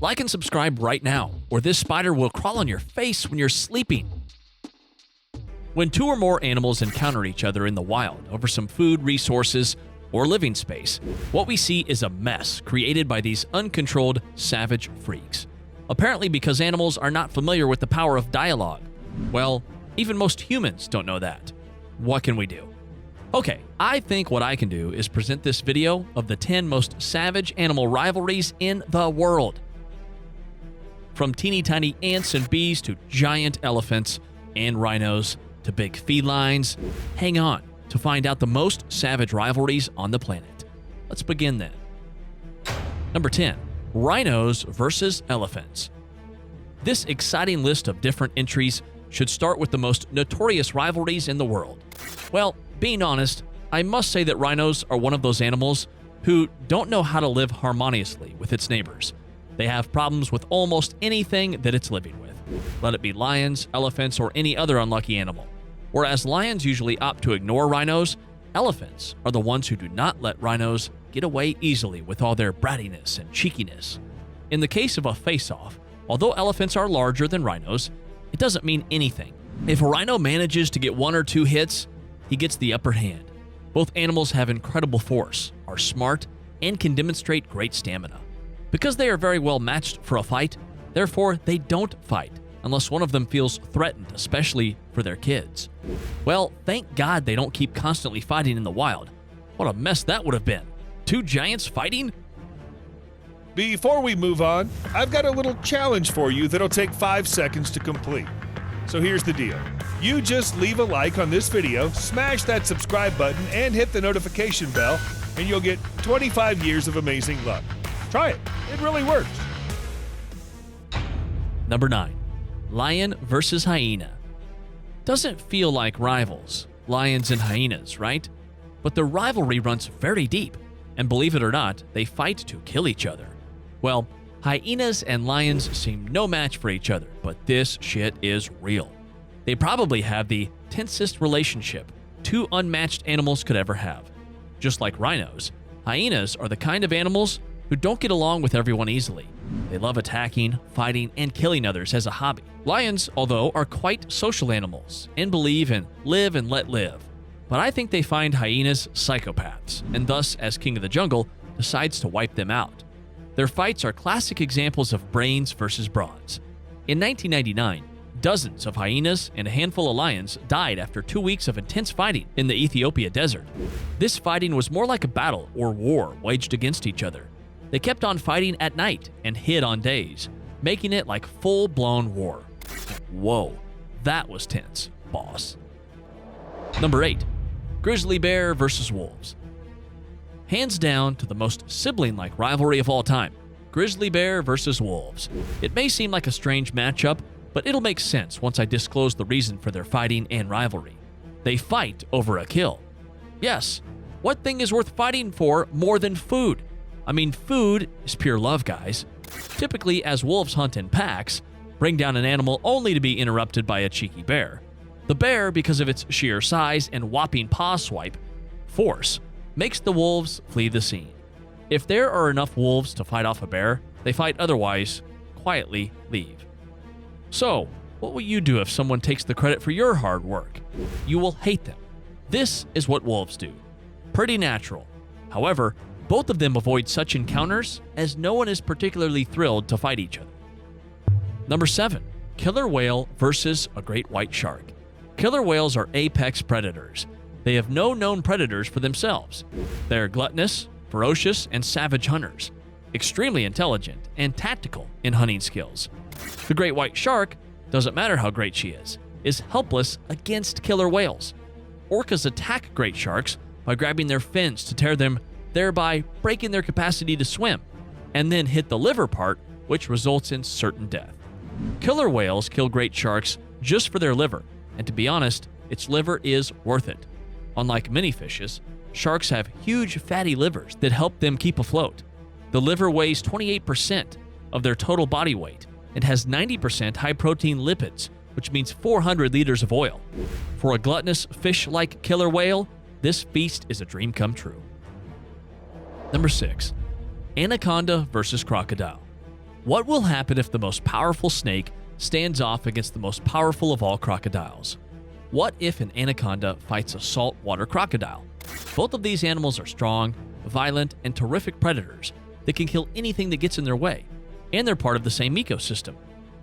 Like and subscribe right now, or this spider will crawl on your face when you're sleeping. When two or more animals encounter each other in the wild over some food, resources, or living space, what we see is a mess created by these uncontrolled, savage freaks. Apparently because animals are not familiar with the power of dialogue. Well, even most humans don't know that. What can we do? Okay, I think what I can do is present this video of the 10 most savage animal rivalries in the world. From teeny tiny ants and bees to giant elephants and rhinos to big felines, hang on to find out the most savage rivalries on the planet. Let's begin then. Number 10. Rhinos versus Elephants. This exciting list of different entries should start with the most notorious rivalries in the world. Well, being honest, I must say that rhinos are one of those animals who don't know how to live harmoniously with its neighbors. They have problems with almost anything that it's living with, let it be lions, elephants, or any other unlucky animal. Whereas lions usually opt to ignore rhinos, elephants are the ones who do not let rhinos get away easily with all their brattiness and cheekiness. In the case of a face-off, although elephants are larger than rhinos, it doesn't mean anything. If a rhino manages to get 1 or 2 hits, he gets the upper hand. Both animals have incredible force, are smart, and can demonstrate great stamina. Because they are very well matched for a fight, therefore they don't fight unless one of them feels threatened, especially for their kids. Well, thank God they don't keep constantly fighting in the wild. What a mess that would have been. 2 giants fighting? Before we move on, I've got a little challenge for you that'll take 5 seconds to complete. So here's the deal. You just leave a like on this video, smash that subscribe button, and hit the notification bell, and you'll get 25 years of amazing luck. Try it. It really works. Number 9. Lion versus hyena. Doesn't feel like rivals, lions and hyenas, right? But the rivalry runs very deep, and believe it or not, they fight to kill each other. Well, hyenas and lions seem no match for each other, but this shit is real. They probably have the tensest relationship 2 unmatched animals could ever have. Just like rhinos, hyenas are the kind of animals who don't get along with everyone easily. They love attacking, fighting, and killing others as a hobby. Lions, although, are quite social animals and believe in live and let live. But I think they find hyenas psychopaths, and thus, as king of the jungle, decides to wipe them out. Their fights are classic examples of brains versus bronze. In 1999, dozens of hyenas and a handful of lions died after 2 weeks of intense fighting in the Ethiopia desert. This fighting was more like a battle or war waged against each other. They kept on fighting at night and hid on days, making it like full-blown war. Whoa, that was tense, boss. Number 8. Grizzly bear versus wolves. Hands down to the most sibling-like rivalry of all time, grizzly bear versus wolves. It may seem like a strange matchup, but it'll make sense once I disclose the reason for their fighting and rivalry. They fight over a kill. Yes, what thing is worth fighting for more than food? I mean, food is pure love, guys. Typically, as wolves hunt in packs, bring down an animal only to be interrupted by a cheeky bear. The bear, because of its sheer size and whopping paw swipe force, makes the wolves flee the scene. If there are enough wolves to fight off a bear, they fight, otherwise quietly leave. So, what will you do if someone takes the credit for your hard work? You will hate them. This is what wolves do. Pretty natural. However, both of them avoid such encounters as no one is particularly thrilled to fight each other. Number 7. Killer whale versus a great white shark. Killer whales are apex predators. They have no known predators for themselves. They are gluttonous, ferocious, and savage hunters, extremely intelligent and tactical in hunting skills. The great white shark, doesn't matter how great she is helpless against killer whales. Orcas attack great sharks by grabbing their fins to tear them, thereby breaking their capacity to swim, and then hit the liver part, which results in certain death. Killer whales kill great sharks just for their liver, and to be honest, its liver is worth it. Unlike many fishes, sharks have huge fatty livers that help them keep afloat. The liver weighs 28% of their total body weight and has 90% high-protein lipids, which means 400 liters of oil. For a gluttonous fish-like killer whale, this feast is a dream come true. Number 6. Anaconda versus crocodile. What will happen if the most powerful snake stands off against the most powerful of all crocodiles? What if an anaconda fights a saltwater crocodile? Both of these animals are strong, violent, and terrific predators that can kill anything that gets in their way, and they're part of the same ecosystem.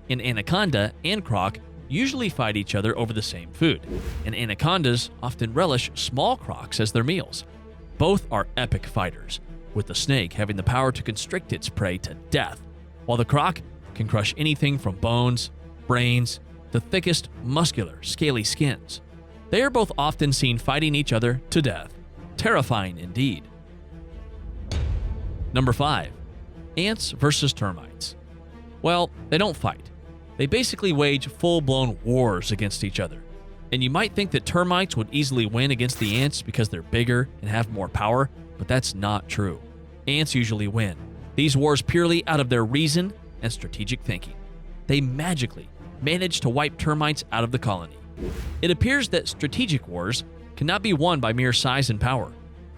An anaconda and croc usually fight each other over the same food, and anacondas often relish small crocs as their meals. Both are epic fighters, with the snake having the power to constrict its prey to death, while the croc can crush anything from bones, brains, to thickest, muscular, scaly skins. They are both often seen fighting each other to death. Terrifying indeed. Number 5. Ants versus termites. Well, they don't fight. They basically wage full-blown wars against each other. And you might think that termites would easily win against the ants because they're bigger and have more power, but that's not true. Ants usually win these wars purely out of their reason and strategic thinking. They magically manage to wipe termites out of the colony. It appears that strategic wars cannot be won by mere size and power.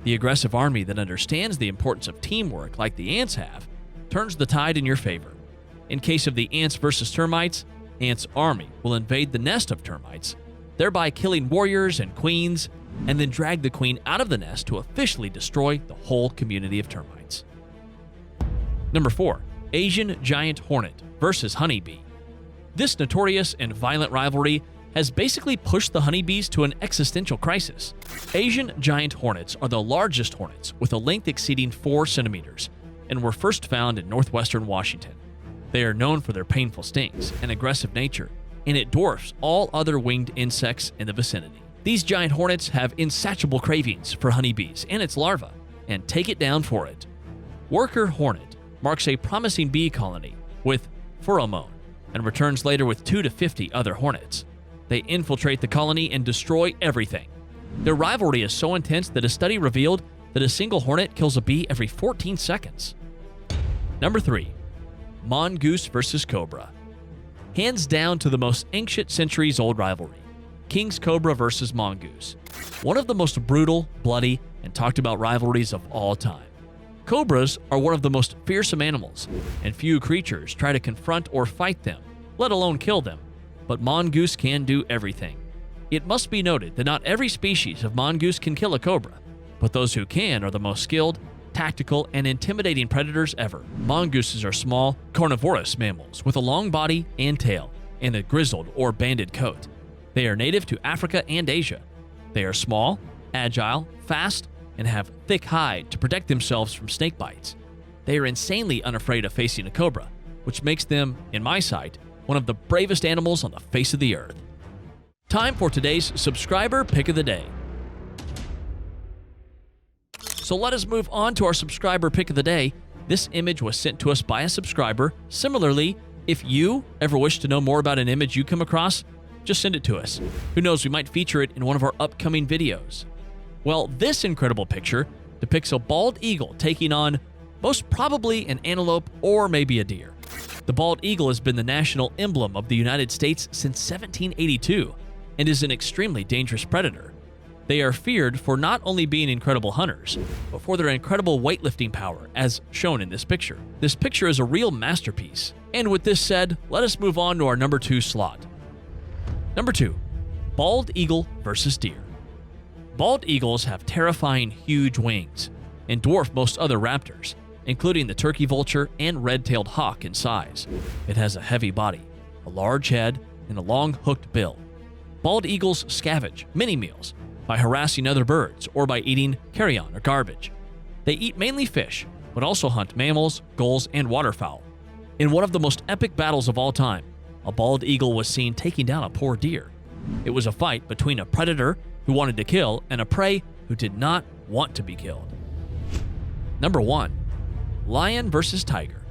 The aggressive army that understands the importance of teamwork like the ants have turns the tide in your favor. In case of the ants versus termites, ants' army will invade the nest of termites, thereby killing warriors and queens, and then drag the queen out of the nest to officially destroy the whole community of termites. Number 4. Asian giant hornet versus honeybee. This notorious and violent rivalry has basically pushed the honeybees to an existential crisis. Asian giant hornets are the largest hornets with a length exceeding 4 centimeters and were first found in northwestern Washington. They are known for their painful stings and aggressive nature, and it dwarfs all other winged insects in the vicinity. These giant hornets have insatiable cravings for honeybees and its larvae, and take it down for it. Worker hornet marks a promising bee colony with pheromone and returns later with 2 to 50 other hornets. They infiltrate the colony and destroy everything. Their rivalry is so intense that a study revealed that a single hornet kills a bee every 14 seconds. Number 3. Mongoose versus cobra. Hands down to the most ancient centuries-old rivalry. King's cobra versus mongoose. One of the most brutal, bloody, and talked about rivalries of all time. Cobras are one of the most fearsome animals, and few creatures try to confront or fight them, let alone kill them. But mongoose can do everything. It must be noted that not every species of mongoose can kill a cobra, but those who can are the most skilled, tactical, and intimidating predators ever. Mongooses are small, carnivorous mammals with a long body and tail, and a grizzled or banded coat. They are native to Africa and Asia. They are small, agile, fast, and have thick hide to protect themselves from snake bites. They are insanely unafraid of facing a cobra, which makes them, in my sight, one of the bravest animals on the face of the earth. Time for today's subscriber pick of the day. So let us move on to our subscriber pick of the day. This image was sent to us by a subscriber. Similarly, if you ever wish to know more about an image you come across, just send it to us. Who knows, we might feature it in one of our upcoming videos. Well, this incredible picture depicts a bald eagle taking on most probably an antelope or maybe a deer. The bald eagle has been the national emblem of the United States since 1782 and is an extremely dangerous predator. They are feared for not only being incredible hunters, but for their incredible weightlifting power, as shown in this picture. This picture is a real masterpiece. And with this said, let us move on to our number 2 slot. Number 2, bald eagle versus deer. Bald eagles have terrifying huge wings and dwarf most other raptors, including the turkey vulture and red-tailed hawk in size. It has a heavy body, a large head, and a long hooked bill. Bald eagles scavenge many meals by harassing other birds or by eating carrion or garbage. They eat mainly fish, but also hunt mammals, gulls, and waterfowl. In one of the most epic battles of all time, a bald eagle was seen taking down a poor deer. It was a fight between a predator who wanted to kill and a prey who did not want to be killed. Number 1, lion versus tiger.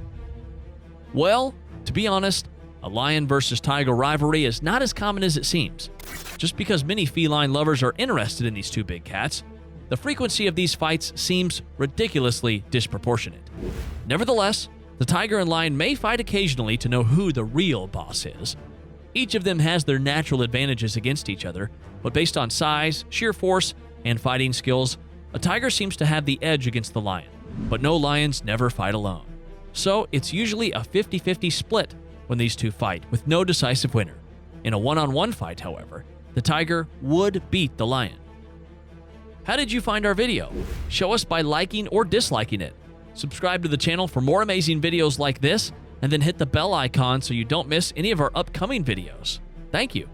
Well, to be honest, a lion versus tiger rivalry is not as common as it seems. Just because many feline lovers are interested in these two big cats, the frequency of these fights seems ridiculously disproportionate. Nevertheless, the tiger and lion may fight occasionally to know who the real boss is. Each of them has their natural advantages against each other, but based on size, sheer force, and fighting skills, a tiger seems to have the edge against the lion. But no lions never fight alone. So it's usually a 50-50 split when these two fight, with no decisive winner. In a one-on-one fight, however, the tiger would beat the lion. How did you find our video? Show us by liking or disliking it. Subscribe to the channel for more amazing videos like this, and then hit the bell icon so you don't miss any of our upcoming videos. Thank you.